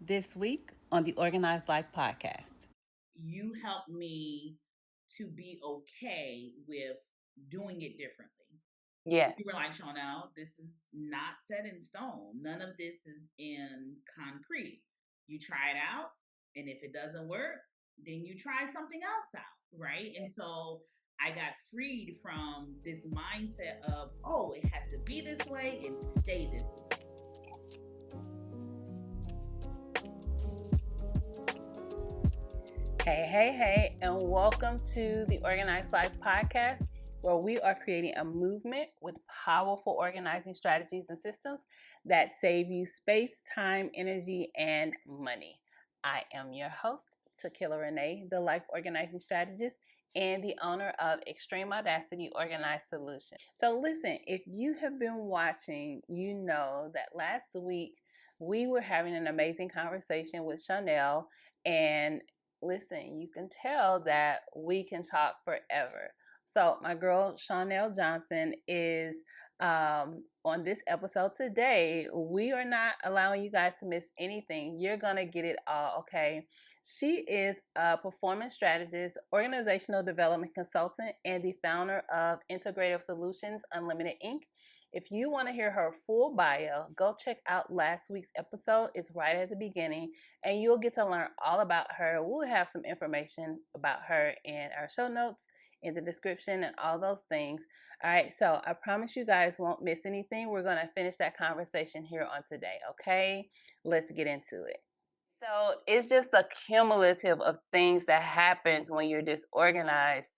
This week on the Organized Life podcast. You help me to be okay with doing it differently. Yes. You were like, Chaunel, this is not set in stone. None of this is in concrete. You try it out, and if it doesn't work, then you try something else out, right? And so I got freed from this mindset of, oh, it has to be this way and stay this way. Hey, and welcome to the Organized Life podcast, where we are creating a movement with powerful organizing strategies and systems that save you space, time, energy, and money. I am your host, Tequila Renee, the life organizing strategist and the owner of Extreme Audacity Organized Solutions. So listen, if you have been watching, you know that last week we were having an amazing conversation with Chaunel, and listen, you can tell that we can talk forever. So my girl Chaunel Johnson is on this episode today. We are not allowing you guys to miss anything. You're going to get it all, okay? She is a performance strategist, organizational development consultant, and the founder of Integrative Solutions Unlimited Inc. If you want to hear her full bio, go check out last week's episode. It's right at the beginning, and you'll get to learn all about her. We'll have some information about her in our show notes, in the description, and all those things. All right, so I promise you guys won't miss anything. We're going to finish that conversation here on today, okay? Let's get into it. So it's just a cumulative of things that happens when you're disorganized.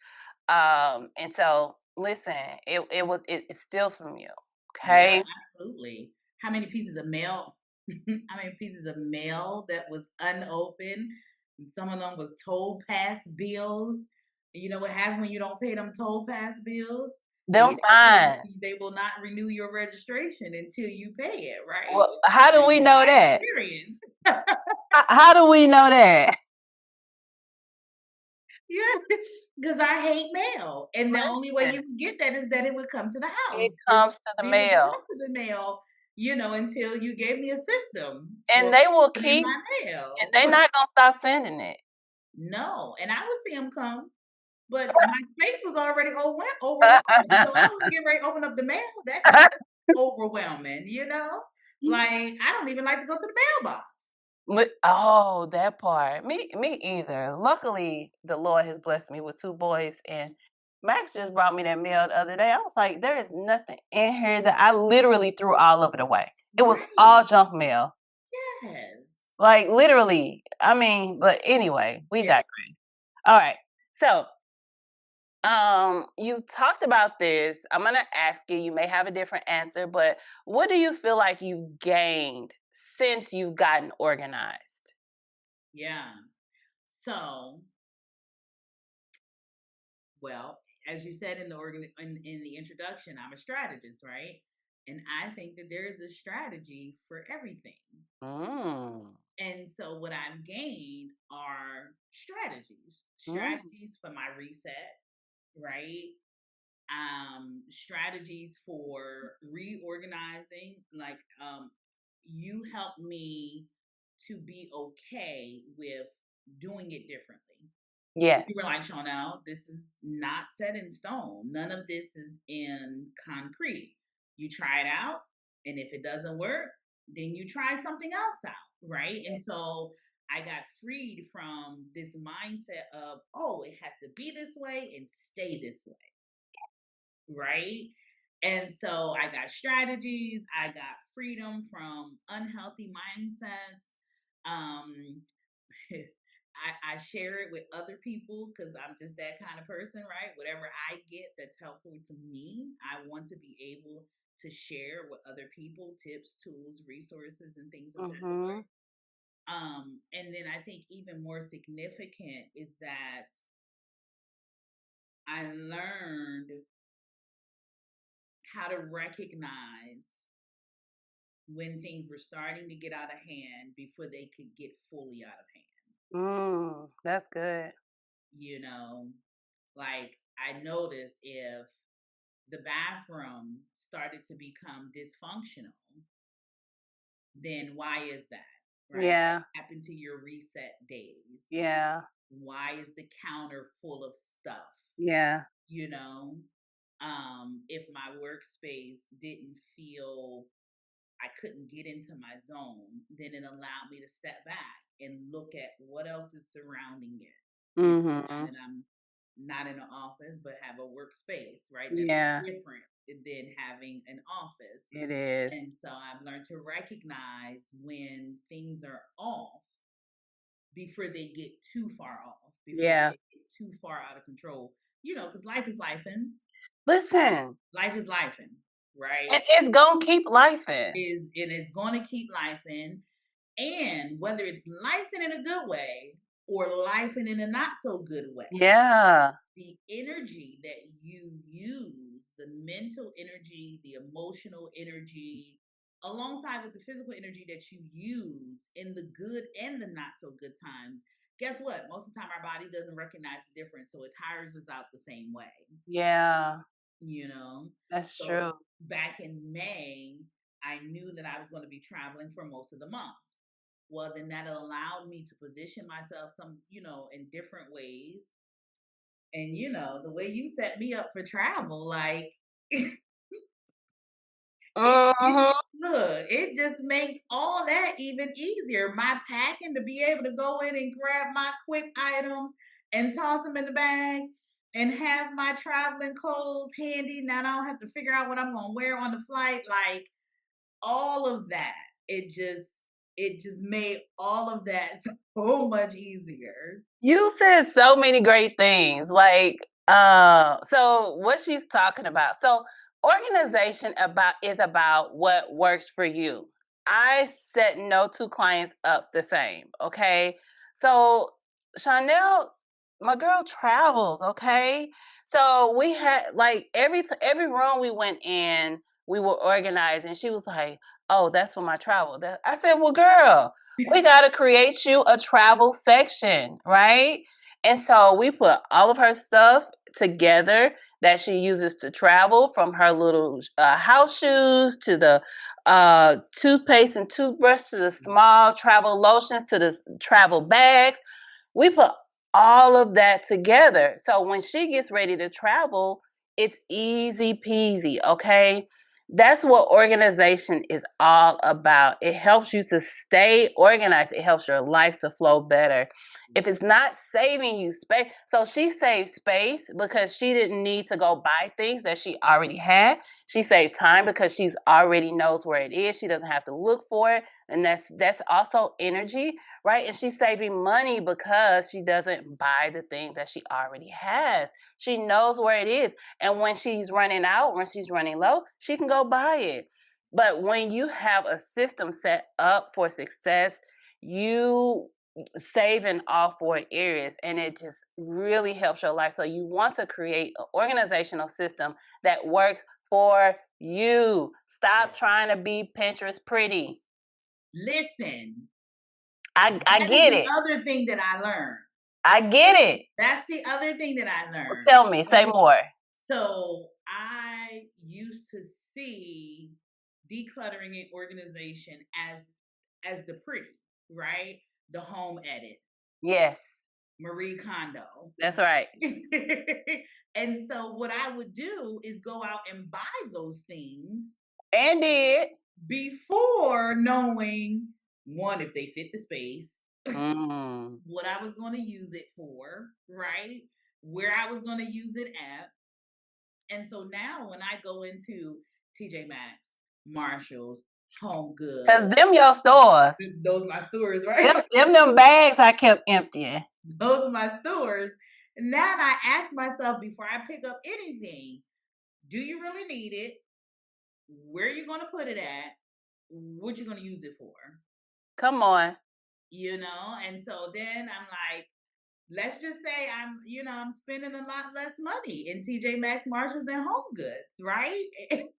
And so listen, it steals from you. Okay. Yeah, absolutely. How many pieces of mail? How many pieces of mail that was unopened? And some of them was toll pass bills. And you know what happens when you don't pay them toll pass bills? Them fines. They will not renew your registration until you pay it, right? Well, how do we know that? Experience. How do we know that? Yeah, because I hate mail, and the only way you can get that is that it would come to the house. It comes to the mail. To the mail, until you gave me a system, and they will keep my mail. And they're not gonna stop sending it. No, and I would see them come, but my space was already overwhelmed, so I was getting ready to open up the mail. That's overwhelming, Like I don't even like to go to the mailbox. Oh, that part. Me either. Luckily, the Lord has blessed me with two boys, and Max just brought me that mail the other day. I was like, there is nothing in here that I literally threw all of it away. It was all junk mail. Yes. Like literally. I mean, but anyway, we digress. All right. So you talked about this. I'm gonna ask you, you may have a different answer, but what do you feel like you've gained since you've gotten organized? Yeah. So, well, as you said in the introduction, I'm a strategist, right? And I think that there is a strategy for everything. And so what I've gained are strategies for my reset, right? Strategies for reorganizing. Like, you help me to be okay with doing it differently. Yes. You were like, Chaunel, this is not set in stone. None of this is in concrete. You try it out, and if it doesn't work, then you try something else out, right? And so I got freed from this mindset of, oh, it has to be this way and stay this way, right? And so I got strategies, I got freedom from unhealthy mindsets. I share it with other people because I'm just that kind of person, right? Whatever I get that's helpful to me, I want to be able to share with other people tips, tools, resources, and things of that sort. And then I think even more significant is that I learned how to recognize when things were starting to get out of hand before they could get fully out of hand. That's good. Like I noticed if the bathroom started to become dysfunctional, then why is that? right? Yeah. Tap into your reset days. Yeah. Why is the counter full of stuff? Yeah. You know, if my workspace didn't feel I couldn't get into my zone, then it allowed me to step back and look at what else is surrounding it. Now that I'm not in an office but have a workspace, right? That's Yeah. different than having an office. It is. And so I've learned to recognize when things are off before they get too far off, before Yeah. they get too far out of control. You know, because life is lifing. Listen, Life is lifing, right? it's gonna keep lifing. It is going to keep lifing, and whether it's lifing in a good way or lifing in a not so good way, Yeah. the energy that you use, the mental energy, the emotional energy, alongside with the physical energy that you use in the good and the not so good times, guess what? Most of the time our body doesn't recognize the difference, so it tires us out the same way. Yeah. You know? That's So true. back in May, I knew that I was going to be traveling for most of the month. Well, then that allowed me to position myself in different ways. And the way you set me up for travel, like Mm-hmm. look, it just makes all that even easier. My packing to be able to go in and grab my quick items and toss them in the bag and have my traveling clothes handy. Now I don't have to figure out what I'm gonna wear on the flight. Like all of that, it just made all of that so much easier. You said so many great things. So what she's talking about. So organization is about what works for you. I set no two clients up the same. Okay. So Chaunel, my girl travels. Okay. So we had every room we went in, we were organized, and she was like, "Oh, that's for my travel." I said, "Well, girl, we got to create you a travel section, right?" And so we put all of her stuff together that she uses to travel, from her little house shoes to the toothpaste and toothbrush to the small travel lotions to the travel bags. We put all of that together. So when she gets ready to travel, it's easy peasy, okay? That's what organization is all about. It helps you to stay organized. It helps your life to flow better. If it's not saving you space, so she saved space because she didn't need to go buy things that she already had. She saved time because she's already knows where it is. She doesn't have to look for it. And that's also energy, right? And she's saving money because she doesn't buy the things that she already has. She knows where it is. And when she's running out, when she's running low, she can go buy it. But when you have a system set up for success, you save in all four areas, and it just really helps your life. So you want to create an organizational system that works for you. Stop trying to be Pinterest pretty. Listen, I that is get the it. other thing that I learned. I get it. That's the other thing that I Well, learned. tell me, say more. So I used to see decluttering and organization as the pretty, right? The home edit. Yes. Marie Kondo. That's right. And so what I would do is go out and buy those things and did before knowing, one, if they fit the space, mm. what I was going to use it for, right? Where I was going to use it at. And so now when I go into TJ Maxx, Marshalls, Home Goods, because them your stores. Those are my stores, right? Them bags I kept emptying. Those are my stores. Now I ask myself before I pick up anything, do you really need it? Where are you going to put it at? What you going to use it for? Come on. And so then I'm like, let's just say I'm spending a lot less money in TJ Maxx, Marshalls, and Home Goods, right?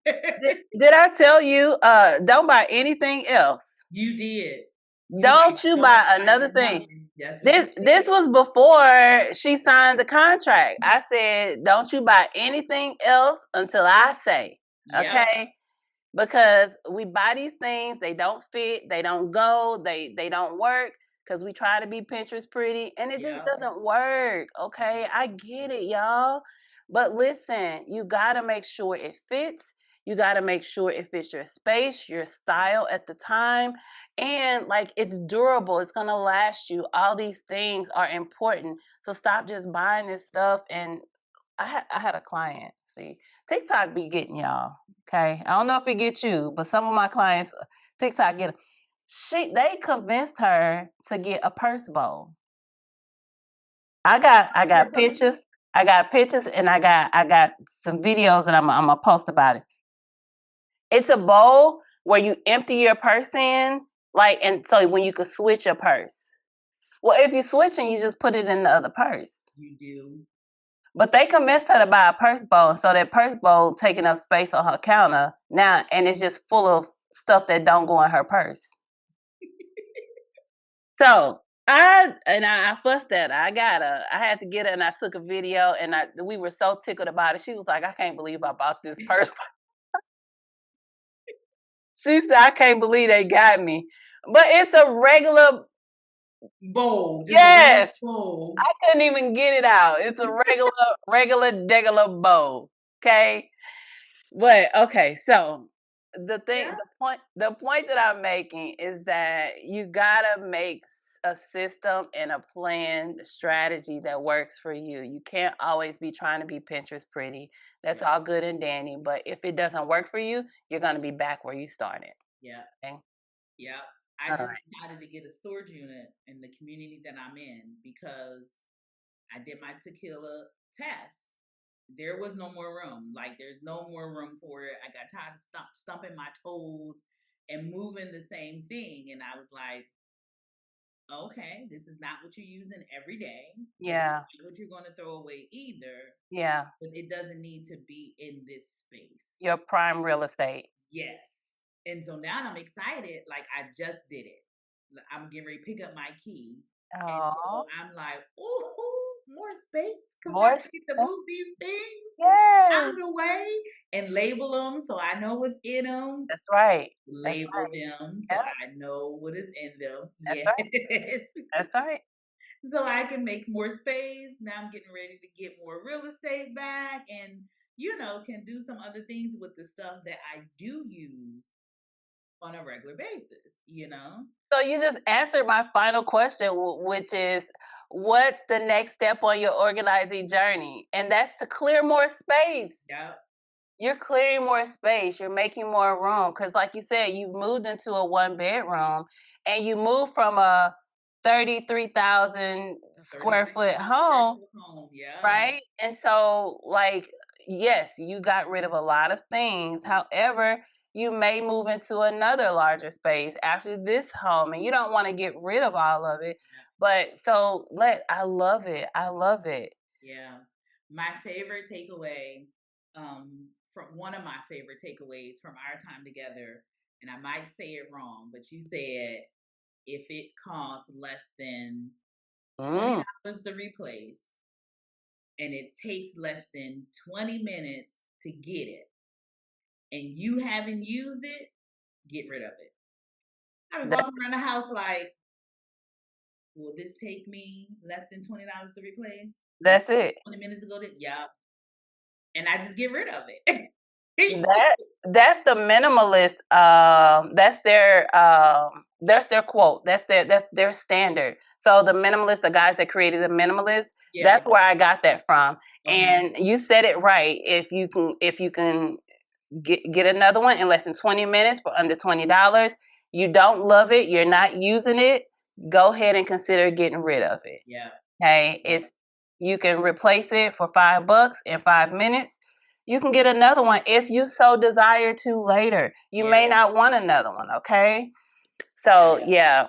Did I tell you, don't buy anything else? You did. Don't you buy another thing. This was before she signed the contract. I said, don't you buy anything else until I say. Okay. because we buy these things, they don't fit, they don't go, they don't work because we try to be Pinterest pretty and it just Yep. doesn't work. Okay, I get it, y'all. But listen, you got to make sure it fits. You got to make sure it fits your space, your style at the time, and like it's durable, it's going to last you. All these things are important. So stop just buying this stuff. And I had a client. See, TikTok be getting y'all. Okay, I don't know if it gets you, but some of my clients, TikTok get 'em. They convinced her to get a purse bowl. I got pictures. I got pictures, and I got some videos, and I'm gonna post about it. It's a bowl where you empty your purse in, like, and so when you could switch your purse. Well, if you're switching, you just put it in the other purse. You do. But they convinced her to buy a purse bowl, so that purse bowl taking up space on her counter now, and it's just full of stuff that don't go in her purse. So I fussed at her. I had to get her, and I took a video, and we were so tickled about it. She was like, "I can't believe I bought this purse." She said, "I can't believe they got me," but it's a regular. Bowl, just a regular Yes, bowl. I couldn't even get it out. It's a regular bowl. Okay. But okay, so Yeah. the point that I'm making is that you gotta make a system and a plan, strategy that works for you. You can't always be trying to be Pinterest pretty. That's Yeah. all good and dandy, but if it doesn't work for you, you're gonna be back where you started. Yeah. Okay? Yeah. I All just right. decided to get a storage unit in the community that I'm in because I did my tequila test. There was no more room. Like, there's no more room for it. I got tired of stumping my toes and moving the same thing. And I was like, okay, this is not what you're using every day. This is Yeah. not what you're going to throw away either. Yeah. But it doesn't need to be in this space. Your prime real estate. Yes. And so now I'm excited. Like, I just did it. I'm getting ready to pick up my key. And so Oh, I'm like, oh, more space. Because now more I get to space. move these things out Yes. of the way and label them so I know what's in them. That's right. That's Label right. them so Yeah, I know what is in them. that's Yes. right. That's right. So I can make more space. Now I'm getting ready to get more real estate back and, can do some other things with the stuff that I do use on a regular basis. So you just answered my final question, which is, what's the next step on your organizing journey? And that's to clear more space. Yep. You're clearing more space. You're making more room. Because, like you said, you moved into a one bedroom and you moved from a 33,000 square foot 33,000 square home. foot home. Yeah. Right? And so, like, yes, you got rid of a lot of things. However, you may move into another larger space after this home, and you don't want to get rid of all of it. But so I love it. I love it. Yeah. My favorite takeaway, from one of my favorite takeaways from our time together, and I might say it wrong, but you said if it costs less than Mm, $20 to replace and it takes less than 20 minutes to get it and you haven't used it, get rid of it. I've been that, walking around the house like, will this take me less than $20 to replace? And that's it. 20 minutes to go to, yeah. And I just get rid of it. That that's the minimalist. That's their quote. That's their standard. So the minimalist, the guys that created the minimalist, Yeah. that's where I got that from. Okay. And you said it right. If you can get another one in less than 20 minutes for under $20, you don't love it, you're not using it, go ahead and consider getting rid of it. Yeah. Okay, Yeah. you can replace it for $5 in 5 minutes. You can get another one if you so desire to later. You Yeah. may not want another one. Okay, Yeah. so yeah,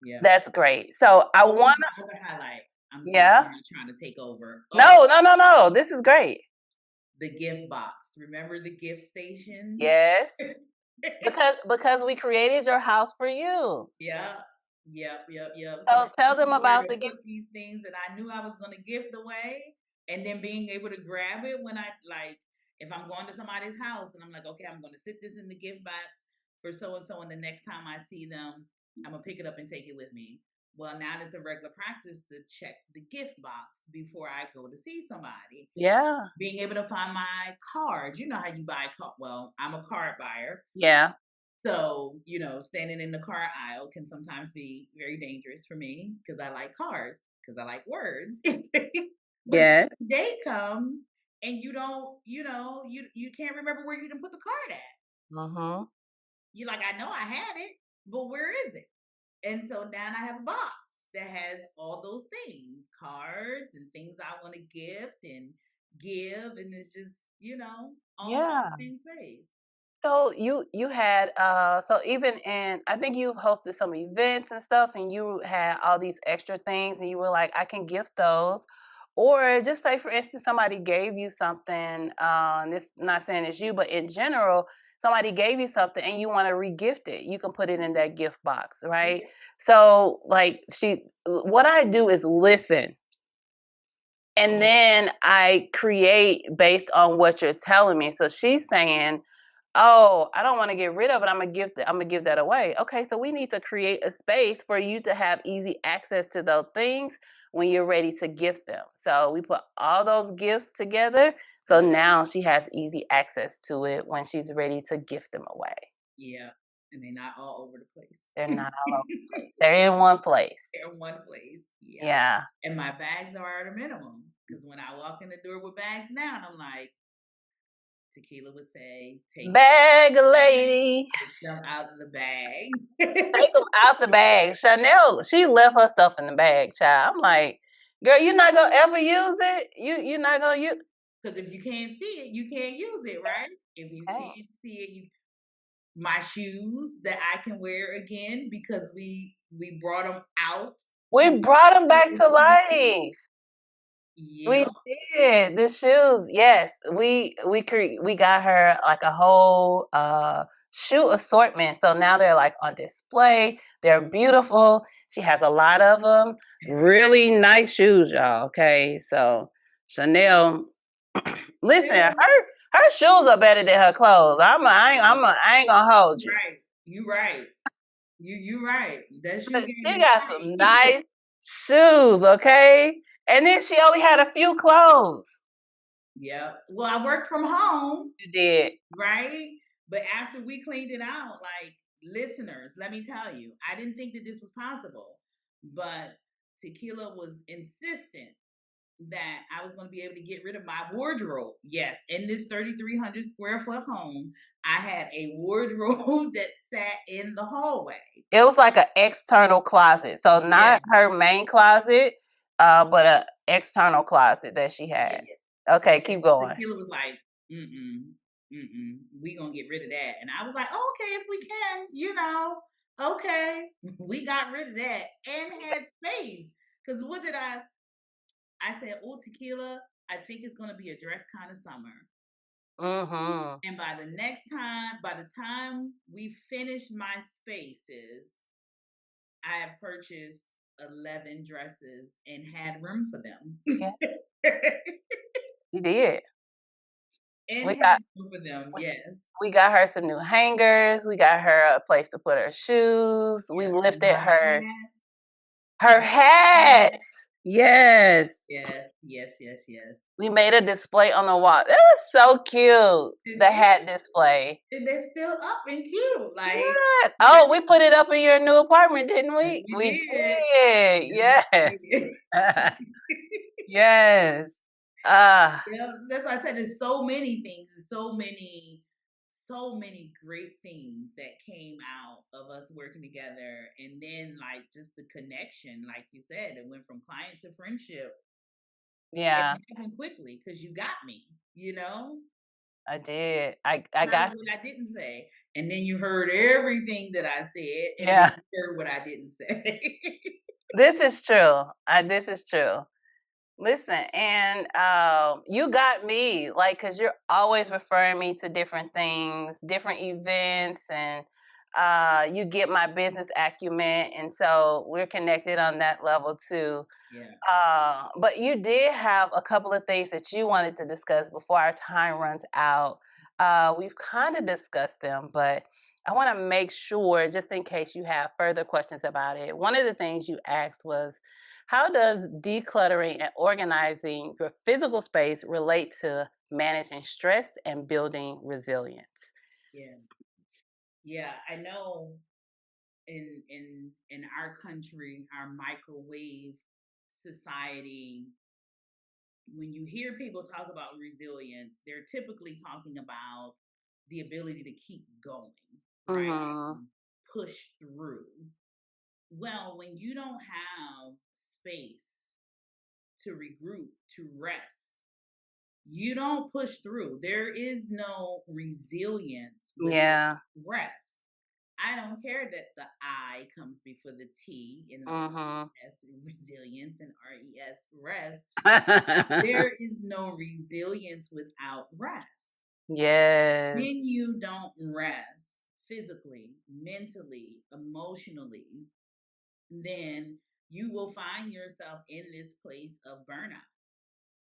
Yeah. that's great. So I What was want my other highlight? I'm sorry, yeah. I'm not trying to take over. Oh, No. This is great. the gift box. Remember the gift station? Yes, because we created your house for you. Yeah. Yep. So So tell having them somewhere about to the gift. put these things that I knew I was going to gift away, and then being able to grab it when I like, If I'm going to somebody's house and I'm like, okay, I'm going to sit this in the gift box for so and so, and the next time I see them, I'm going to pick it up and take it with me. Well, now it's a regular practice to check the gift box before I go to see somebody. Yeah. Being able to find my cards. You know how you buy cards. Well, I'm a card buyer. Yeah. So, standing in the card aisle can sometimes be very dangerous for me because I like cards, because I like words. But Yeah. the day comes and you don't, you can't remember where you done put the card at. Mm-hmm. You're like, I know I had it, but where is it? And so now I have a box that has all those things, cards and things I want to gift and give. And it's just, all in Yeah. the same space. So you had so even in I think you hosted some events and stuff and you had all these extra things and you were like, I can gift those. Or just say for instance, somebody gave you something, this not saying it's you, but in general, somebody gave you something and you want to regift it. You can put it in that gift box, right? Yeah. So like what I do is listen. And then I create based on what you're telling me. So she's saying, oh, I don't want to get rid of it. I'm gonna give that away. Okay, so we need to create a space for you to have easy access to those things when you're ready to gift them. So we put all those gifts together. So now she has easy access to it when she's ready to gift them away. Yeah. And they're not all over the place. They're not all over the place. They're in one place. They're in one place. Yeah. Yeah. And my bags are at a minimum. Because when I walk in the door with bags now, I'm like, Tequila would say, take Bag lady. them out of the bag. Take them out the bag. Chaunel, she left her stuff in the bag, child. I'm like, girl, you're not gonna ever use it. You're not gonna use. Because if you can't see it, you can't use it, right? If you Oh. can't see it, my shoes that I can wear again because we brought them out. We brought them back to life. We Yeah. did the shoes. Yes, we got her like a whole shoe assortment. So now they're like on display. They're beautiful. She has a lot of them. Really nice shoes, y'all. Okay, so Chaunel, listen, her shoes are better than her clothes. I ain't gonna hold you. Right. You right. You right. That shoe game She is got right. some nice shoes, okay? And then she only had a few clothes. Yeah. Well, I worked from home. You did. Right? But after we cleaned it out, like listeners, let me tell you, I didn't think that this was possible. But Tequila was insistent that I was going to be able to get rid of my wardrobe. Yes, in this 3,300 square foot home, I had a wardrobe that sat in the hallway. It was like an external closet. So not her main closet, but an external closet that she had. Okay, keep going. Tequila was like, we gonna get rid of that. And I was like, oh, okay, if we can, okay. We got rid of that and had space. Because what did I said, oh, Tequila, I think it's gonna be a dress kind of summer. Mm-hmm. And by the time we finished my spaces, I had purchased 11 dresses and had room for them. Yeah. You did. And We had room for them, yes. We got her some new hangers. We got her a place to put her shoes. We lifted her hats. Yes. Yes. We made a display on the wall. It was so cute. The hat display. And they're still up and cute. Like, yes. Oh, we put it up in your new apartment, didn't we? Yes, We did. Yes. Yes. That's why I said there's so many things, so many great things that came out of us working together. And then like just the connection, like you said, it went from client to friendship. Yeah. It happened quickly because you got me, I did. I got what I didn't say. And then you heard everything that I said, and then you heard what I didn't say. This is true. This is true. Listen, and you got me, like, because you're always referring me to different things, different events, and You get my business acumen, and so we're connected on that level too. Yeah. But you did have a couple of things that you wanted to discuss before our time runs out. We've kind of discussed them, but I want to make sure, just in case you have further questions about it. One of the things you asked was, how does decluttering and organizing your physical space relate to managing stress and building resilience? Yeah. Yeah. I know in our country, our microwave society, when you hear people talk about resilience, they're typically talking about the ability to keep going, right? Mm-hmm. And push through. Well, when you don't have space to regroup, to rest, you don't push through. There is no resilience with Yeah. rest. I don't care that the I comes before the T in the Mm-hmm. S, resilience, and RES, rest. There is no resilience without rest. Yes. When you don't rest physically, mentally, emotionally, then you will find yourself in this place of burnout.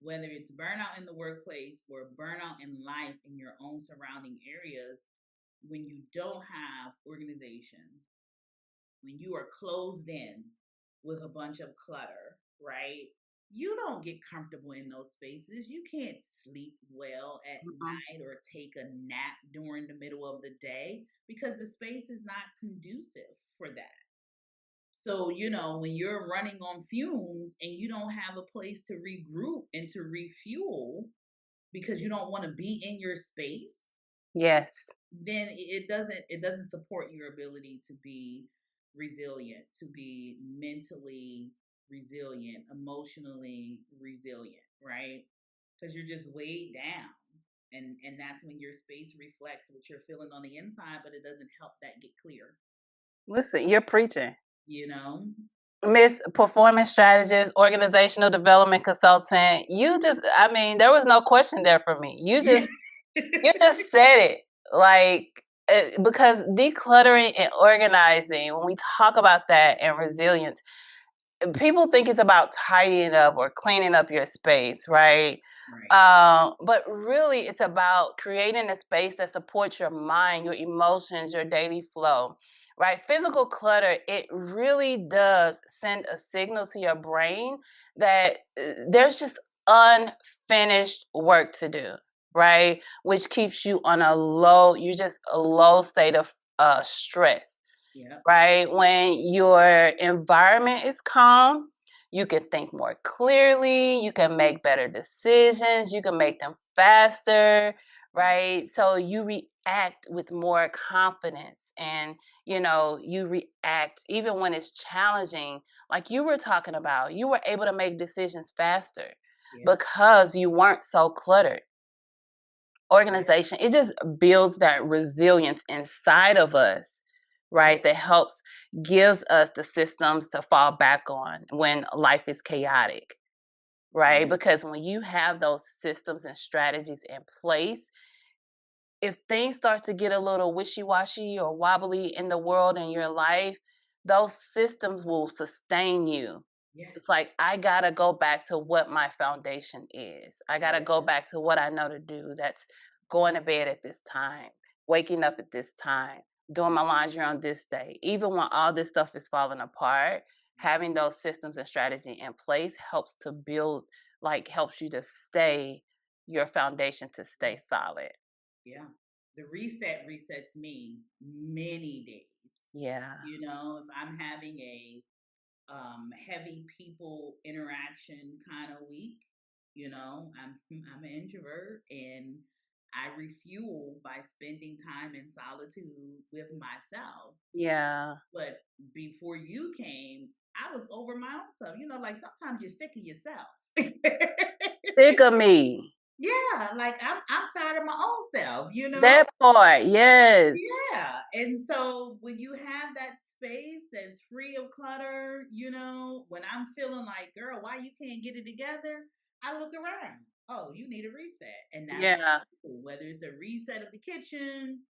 Whether it's burnout in the workplace or burnout in life in your own surrounding areas, when you don't have organization, when you are closed in with a bunch of clutter, right? You don't get comfortable in those spaces. You can't sleep well at Mhm. night or take a nap during the middle of the day because the space is not conducive for that. So, when you're running on fumes and you don't have a place to regroup and to refuel because you don't want to be in your space, Yes. then it doesn't support your ability to be resilient, to be mentally resilient, emotionally resilient, right? Because you're just weighed down. And that's when your space reflects what you're feeling on the inside, but it doesn't help that get clear, Listen, you're preaching. you know? Miss Performance Strategist, Organizational Development Consultant. I mean, there was no question there for me. Yeah. You just said it. Like, because decluttering and organizing, when we talk about that and resilience, people think it's about tidying up or cleaning up your space, right? Right. But really, it's about creating a space that supports your mind, your emotions, your daily flow, right? Physical clutter, it really does send a signal to your brain that there's just unfinished work to do, right? Which keeps you on you're just a low state of stress, Yeah. right? When your environment is calm, you can think more clearly, you can make better decisions, you can make them faster, right? So you react with more confidence and you react even when it's challenging, like you were talking about. You were able to make decisions faster Yeah. because you weren't so cluttered. Yeah. Organization, it just builds that resilience inside of us, Yeah. right? That helps, gives us the systems to fall back on when life is chaotic, right? Yeah. Because when you have those systems and strategies in place, if things start to get a little wishy-washy or wobbly in the world and your life, those systems will sustain you. It's like, Yes. I gotta go back to what my foundation is. I gotta Yeah. go back to what I know to do. That's going to bed at this time, waking up at this time, doing my laundry on this day. Even when all this stuff is falling apart, having those systems and strategy in place helps to build, like helps you to stay, your foundation to stay solid. Yeah. The reset resets me many days. Yeah. If I'm having a heavy people interaction kind of week, I'm an introvert and I refuel by spending time in solitude with myself. Yeah. But before you came, I was over my own self. Like sometimes you're sick of yourself. Sick of me. Yeah, like I'm tired of my own self. That part, yes. Yeah. And so when you have that space that's free of clutter, when I'm feeling like, girl, why you can't get it together? I look around. Oh, you need a reset. And that's what Yeah. I do. Whether it's a reset of the kitchen,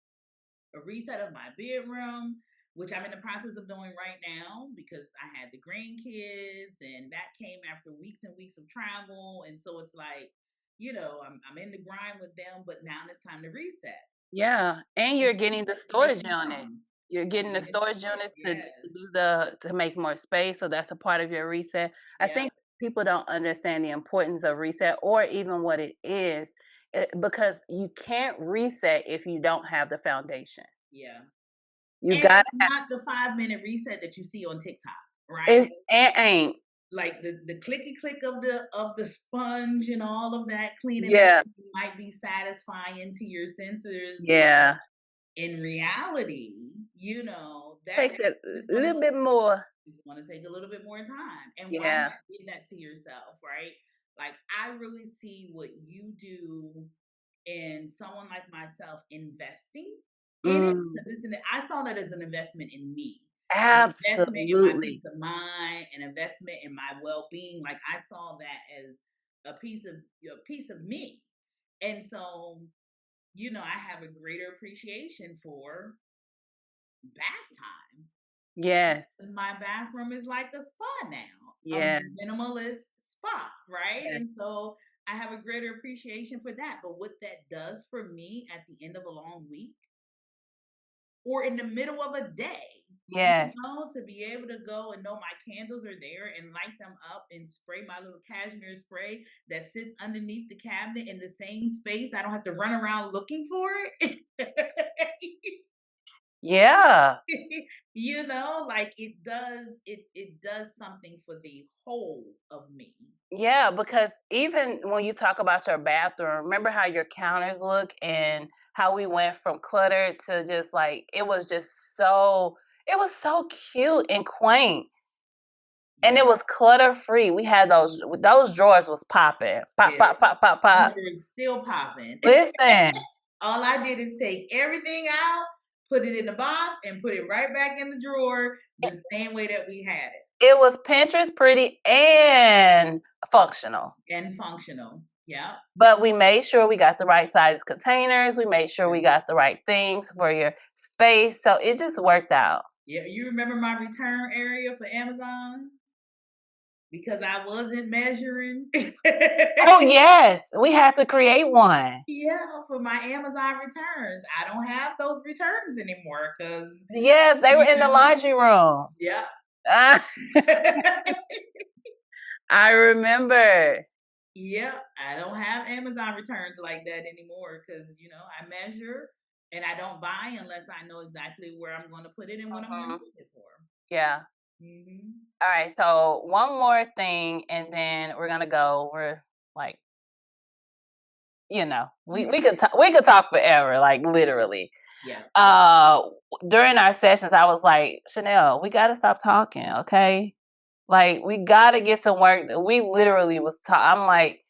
a reset of my bedroom, which I'm in the process of doing right now because I had the grandkids and that came after weeks and weeks of travel. And so it's like, I'm in the grind with them, but now it's time to reset. Yeah, and And you're getting the to make storage unit. room. You're I'm getting the getting storage started. unit to Yes. do to make more space, so that's a part of your reset. I Yeah. think people don't understand the importance of reset or even what it is, because you can't reset if you don't have the foundation. Yeah. You And got it's not the 5-minute reset that you see on TikTok, right? it ain't. Like the clicky click of the sponge and all of that cleaning Yeah, everything might be satisfying to your sensors, but yeah. in reality, that Takes a reset is going to little bit more. it's going to take a little bit more time. And why Yeah. not give that to yourself, right? Like I really see what you do in someone like myself investing in it Mm, because I saw that as an investment in me, an investment in my absolutely. peace of mind, an investment in my well-being. Like I saw that as a piece of me, and so I have a greater appreciation for bath time. Yes. My bathroom is like a spa now, a Yeah. minimalist spa, right? Yes. And so I have a greater appreciation for that. But what that does for me at the end of a long week or in the middle of a day, Yes. to be able to go and know my candles are there and light them up and spray my little cashmere spray that sits underneath the cabinet in the same space. I don't have to run around looking for it. Yeah. Like it does something for the whole of me. Yeah, because even when you talk about your bathroom, remember how your counters look and how we went from clutter to just like it was so cute and quaint. And it Yeah, was clutter free. We had those drawers was popping. Pop, yeah. pop, pop, pop, Them pop. is still popping. Listen, All I did is take everything out, put it in the box, and put it right back in the drawer the same way that we had it. it was Pinterest pretty and functional. And functional. Yeah. But we made sure we got the right size containers. We made sure we got the right things for your space. So it just worked out. Yeah. You remember my return area for Amazon? Because I wasn't measuring. Oh, yes. We had to create one. Yeah, for my Amazon returns. I don't have those returns anymore because, Yes, they were you in the know, laundry room. yeah. Ah, I remember. Yeah, I don't have Amazon returns like that anymore because, I measure and I don't buy unless I know exactly where I'm going to put it and what I'm going to Mhm. use it for. Yeah. Hmm. All right. So one more thing, and then we're gonna go. We're like, we could talk forever, like literally. Yeah. Uh, during our sessions, I was like, Chaunel, we got to stop talking, okay? Like, we got to get some work. We literally was I'm like,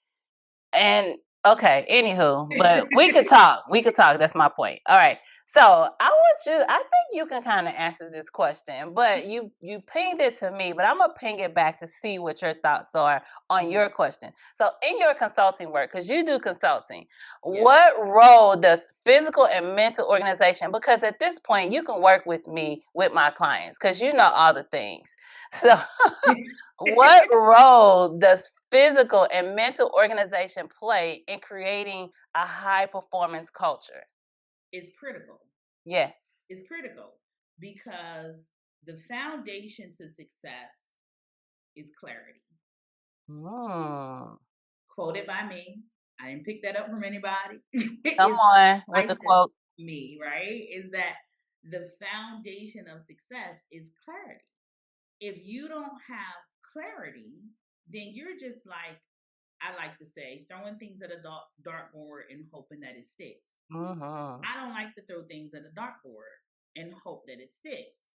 and okay, anywho, but we could talk. We could talk. That's my point. All right. So I think you can kind of answer this question, but you pinged it to me, but I'm gonna ping it back to see what your thoughts are on your question. So in your consulting work, because you do consulting, Yeah. what role does physical and mental organization, because at this point you can work with me with my clients because you know all the things. So what role does physical and mental organization play in creating a high performance culture? It's critical. Yes. It's critical because the foundation to success is clarity. Mm. Quoted by me. I didn't pick that up from anybody. Come It's on with life the has quote. me, right? Is that the foundation of success is clarity. If you don't have clarity, then you're just like, I like to say, throwing things at a dartboard and hoping that it sticks. Mm-hmm. I don't like to throw things at a dartboard and hope that it sticks.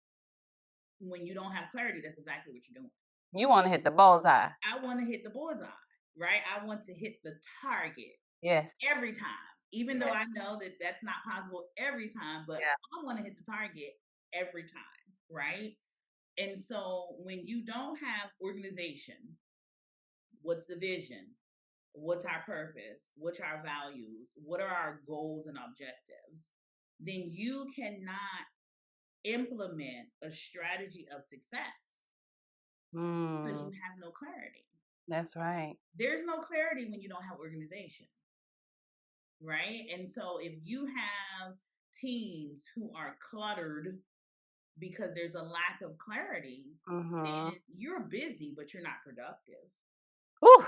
When you don't have clarity, that's exactly what you're doing. You want to hit the bullseye. I want to hit the bullseye, right? I want to hit the target Yes. every time, even though Yes. I know that that's not possible every time, but Yeah. I want to hit the target every time, right? And so when you don't have organization, what's the vision? What's our purpose? What's our values? What are our goals and objectives? then you cannot implement a strategy of success because you have no clarity. That's right. There's no clarity when you don't have organization, right? And so if you have teams who are cluttered because there's a lack of clarity, then you're busy, but you're not productive. Whew.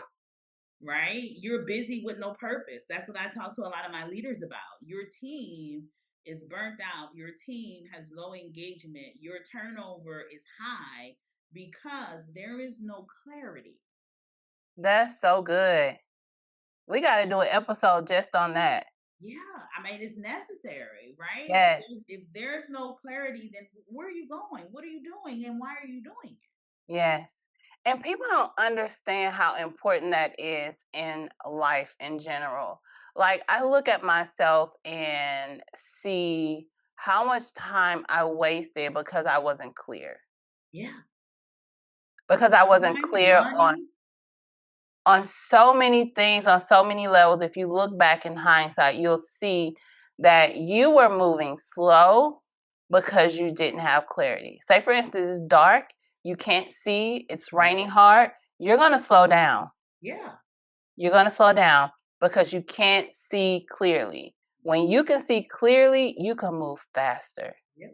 Right? You're busy with no purpose. That's what I talk to a lot of my leaders about. Your team is burnt out. Your team has low engagement. Your turnover is high because there is no clarity. That's so good. We got to do an episode just on that. Yeah, I mean, it's necessary, right? Yes. If there's no clarity, then where are you going? What are you doing? And why are you doing it? Yes. And people don't understand how important that is in life in general. Like, I look at myself and see how much time I wasted because I wasn't clear. Yeah. Because I wasn't clear money. on so many things, on so many levels. If you look back in hindsight, you'll see that you were moving slow because you didn't have clarity. Say, for instance, it's dark, you can't see, it's raining hard, you're going to slow down. Yeah. You're going to slow down because you can't see clearly. When you can see clearly, you can move faster. Yep.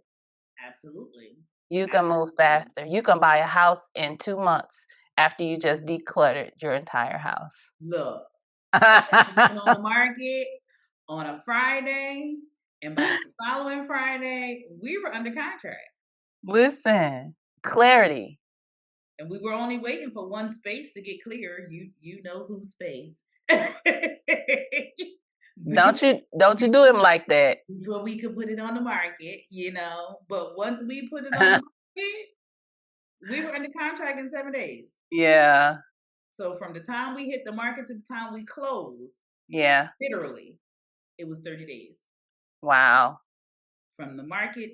Absolutely. You can move faster. You can buy a house in 2 months after you just decluttered your entire house. Look, on the market on a Friday, and by the following Friday, we were under contract. Listen, clarity. And we were only waiting for one space to get clear. You know whose space. Don't you do him like that. Before we could put it on the market, But once we put it on the market, we were under contract in 7 days. Yeah. So from the time we hit the market to the time we closed, yeah, literally, it was 30 days. Wow. From the market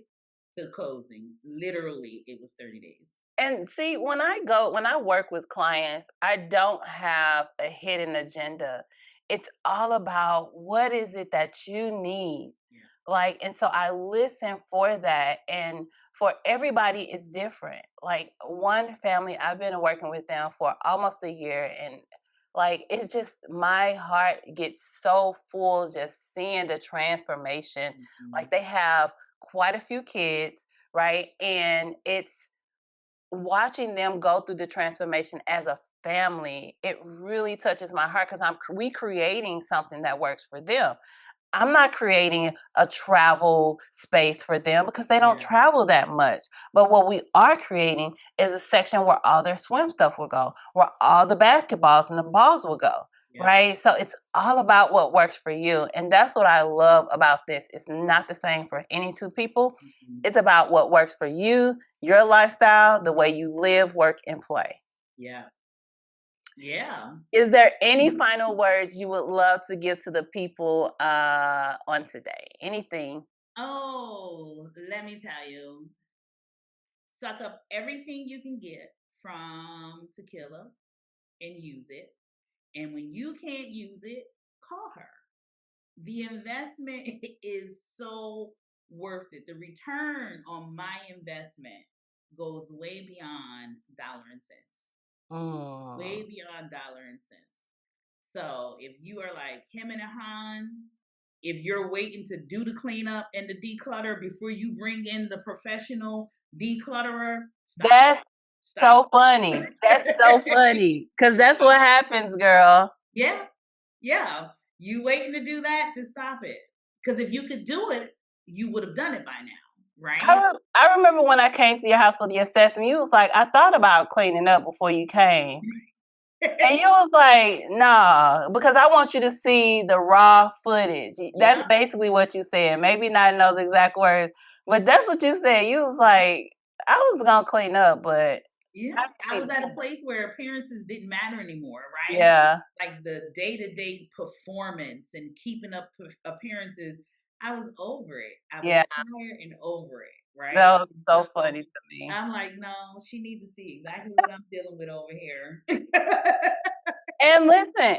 to closing, literally, it was 30 days. And see, when I work with clients, I don't have a hidden agenda. It's all about what is it that you need. Yeah. Like, and so I listen for that. And for everybody, it's different. Like, one family, I've been working with them for almost a year. And like, it's just, my heart gets so full just seeing the transformation. Like, they have quite a few kids, right? And it's watching them go through the transformation as a family. It really touches my heart because we creating something that works for them. I'm not creating a travel space for them because they don't travel that much. But what we are creating is a section where all their swim stuff will go, where all the basketballs and the balls will go. Yeah. Right? So it's all about what works for you. And that's what I love about this. It's not the same for any two people. Mm-hmm. It's about what works for you, your lifestyle, the way you live, work, and play. Yeah. Yeah. Is there any final words you would love to give to the people on today? Anything? Oh, let me tell you. Suck up everything you can get from Tequila and use it. And when you can't use it, call her. The investment is so worth it. The return on my investment goes way beyond dollar and cents. Way beyond dollar and cents. So if you are like him and Han, if you're waiting to do the cleanup and the declutter before you bring in the professional declutterer, stop. That's so funny. That's so funny. Because that's what happens, girl. Yeah. Yeah. You waiting to do that, to stop it. Because if you could do it, you would have done it by now, right? I remember when I came to your house for the assessment, you was like, I thought about cleaning up before you came. And you was like, nah, because I want you to see the raw footage. That's basically what you said. Maybe not in those exact words, but that's what you said. You was like, I was going to clean up, but... Yeah, I was at a place where appearances didn't matter anymore, right? Yeah. Like the day-to-day performance and keeping up appearances, I was over it. I was tired and over it, right? That was so funny to me. I'm like, no, she needs to see exactly what I'm dealing with over here. And listen,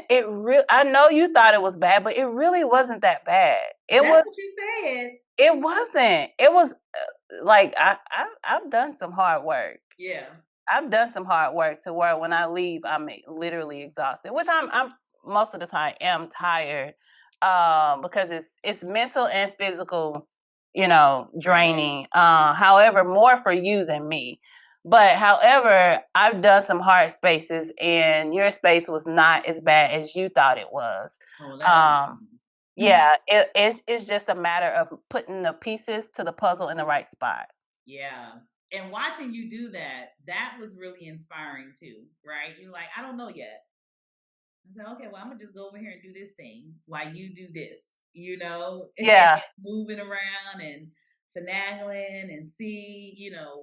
I know you thought it was bad, but it really wasn't that bad. That's what you said. It wasn't. It was like I've done some hard work. Yeah. I've done some hard work to where when I leave, I'm literally exhausted, which I'm most of the time am tired, because it's mental and physical, draining. However, more for you than me. But however, I've done some hard spaces, and your space was not as bad as you thought it was. Oh, that's good. Yeah, it's just a matter of putting the pieces to the puzzle in the right spot. Yeah. And watching you do that was really inspiring too, right? You're like, I don't know yet. I said, okay, well, I'm gonna just go over here and do this thing while you do this, Yeah. moving around and finagling and see,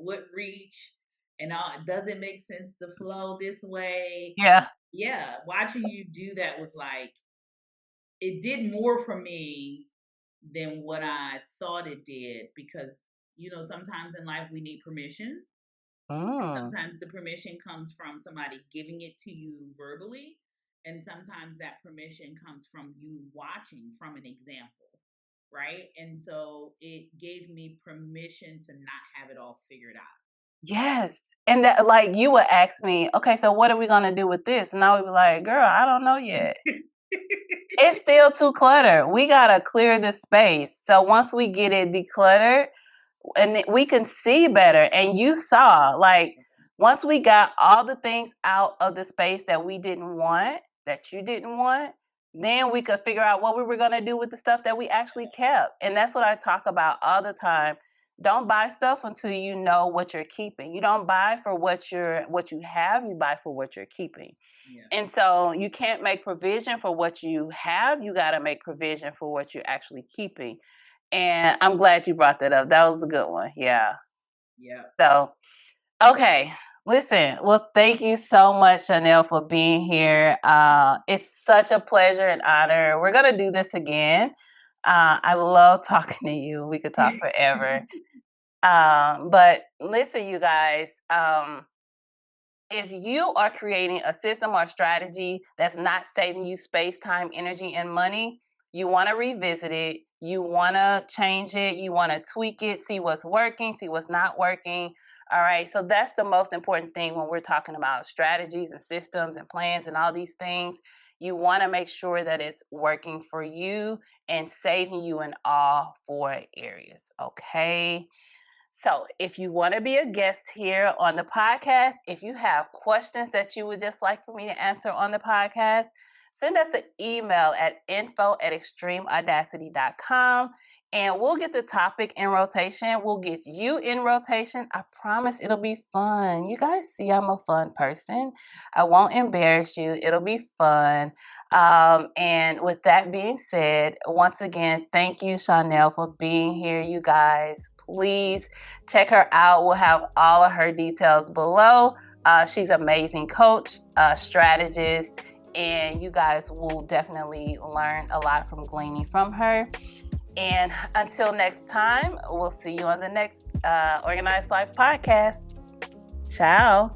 what reach and all. Does it make sense to flow this way? Yeah. Yeah, watching you do that was like, it did more for me than what I thought it did because, sometimes in life we need permission. And sometimes the permission comes from somebody giving it to you verbally. And sometimes that permission comes from you watching from an example. Right. And so it gave me permission to not have it all figured out. Yes. And that, like, you would ask me, okay, so what are we going to do with this? And I would be like, girl, I don't know yet. It's still too cluttered. We got to clear the space. So once we get it decluttered, and we can see better. And you saw, like, once we got all the things out of the space that we didn't want, that you didn't want, then we could figure out what we were going to do with the stuff that we actually kept. And that's what I talk about all the time. Don't buy stuff until you know what you're keeping. You don't buy for what you have, you buy for what you're keeping. Yeah. And so you can't make provision for what you have, you got to make provision for what you're actually keeping. And I'm glad you brought that up. That was a good one. Yeah. Yeah. So, okay. Listen, well, thank you so much, Chaunel, for being here. It's such a pleasure and honor. We're going to do this again. I love talking to you. We could talk forever. But listen, you guys, if you are creating a system or strategy that's not saving you space, time, energy, and money, you want to revisit it. You want to change it. You want to tweak it, see what's working, see what's not working. All right. So that's the most important thing when we're talking about strategies and systems and plans and all these things. You want to make sure that it's working for you and saving you in all 4 areas. Okay. So if you want to be a guest here on the podcast, if you have questions that you would just like for me to answer on the podcast, send us an email at info@extremeaudacity.com and we'll get the topic in rotation. We'll get you in rotation. I promise it'll be fun. You guys see I'm a fun person. I won't embarrass you. It'll be fun. And with that being said, once again, thank you, Chaunel, for being here, you guys. Please check her out. We'll have all of her details below. She's an amazing coach, strategist, and you guys will definitely learn a lot from gleaning from her. And until next time, we'll see you on the next Organized Life podcast. Ciao.